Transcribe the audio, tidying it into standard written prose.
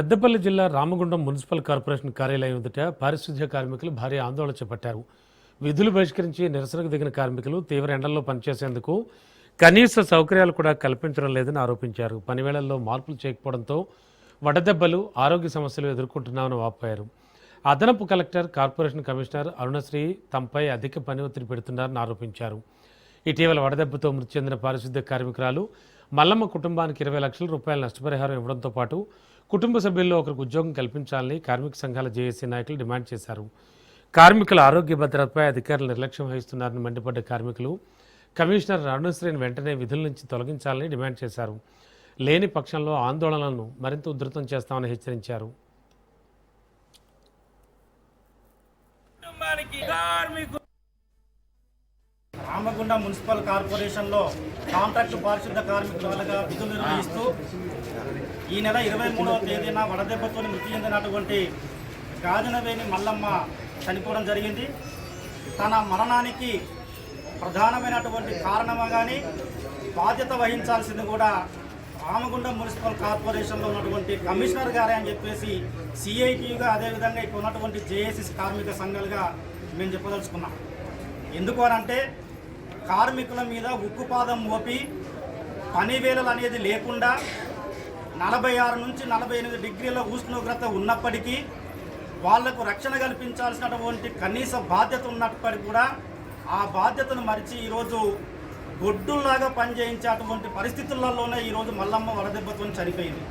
పెద్దపల్లి జిల్లా Ramagundam municipal corporation కార్యాలయం ఎదుట పారిశుధ్య కార్మికులు భారీ ఆందోళన చేపట్టారు. విధులు బహిష్కరించి నిరసనకు దిగిన కార్మికులు తీవ్ర ఎండల్లో పనిచేసేందుకు కనీస సౌకర్యాలు కూడా కల్పించడం లేదని ఆరోపించారు. పనివేళల్లో మార్పులు చేయకపోవడంతో వడదెబ్బలు, ఆరోగ్య సమస్యలు ఎదుర్కొంటున్నామని వాపోయారు. అదనపు కలెక్టర్, కార్పొరేషన్ కమిషనర్ అరుణశ్రీ తమపై అధిక పని ఒత్తిడి పెడుతున్నారని ఆరోపించారు. ఇటీవల వడదెబ్బతో మృతి చెందిన పారిశుద్ధ్య కార్మికురాలు మల్లమ్మ కుటుంబానికి 20 లక్షల రూపాయల నష్టపరిహారం ఇవ్వడంతో పాటు కుటుంబ సభ్యుల్లో ఒకరికి ఉద్యోగం కల్పించాలని కార్మిక సంఘాల జేఏసీ నాయకులు డిమాండ్ చేశారు. కార్మికుల ఆరోగ్య భద్రతపై అధికారులు నిర్లక్ష్యం వహిస్తున్నారని మండిపడ్డ కార్మికులు కమిషనర్ అరుణశ్రీని వెంటనే విధుల నుంచి తొలగించాలని డిమాండ్ చేశారు. లేని పక్షంలో ఆందోళనలను మరింత ఉధృతం చేస్తామని హెచ్చరించారు. రామగుండం మున్సిపల్ కార్పొరేషన్లో కాంట్రాక్టు పారిశుద్ధ కార్మికులుగా విధులు నిర్వహిస్తూ ఈ నెల 23వ తేదీన వడదెబ్బతో మృతి చెందినటువంటి గాజనవేణి మల్లమ్మ చనిపోవడం జరిగింది. తన మరణానికి ప్రధానమైనటువంటి కారణంగా కానీ బాధ్యత వహించాల్సింది కూడా రామగుండం మున్సిపల్ కార్పొరేషన్లో ఉన్నటువంటి కమిషనర్ గారే అని చెప్పేసి సిఐటిగా అదేవిధంగా ఇక్కడ ఉన్నటువంటి జేఏసీ కార్మిక సంఘాలుగా మేము చెప్పదలుచుకున్నాం. ఎందుకు అనంటే కార్మికుల మీద ఉక్కుపాదం మోపి పని వేళలు అనేది లేకుండా 46 నుంచి 48 డిగ్రీల ఉష్ణోగ్రత ఉన్నప్పటికీ వాళ్లకు రక్షణ కల్పించాల్సినటువంటి కనీస బాధ్యత ఉన్నప్పటికీ కూడా ఆ బాధ్యతను మరిచి ఈరోజు గొడ్డుల్లాగా పనిచేయించేటువంటి పరిస్థితులలోనే ఈరోజు మల్లమ్మ వడదెబ్బతో చనిపోయింది.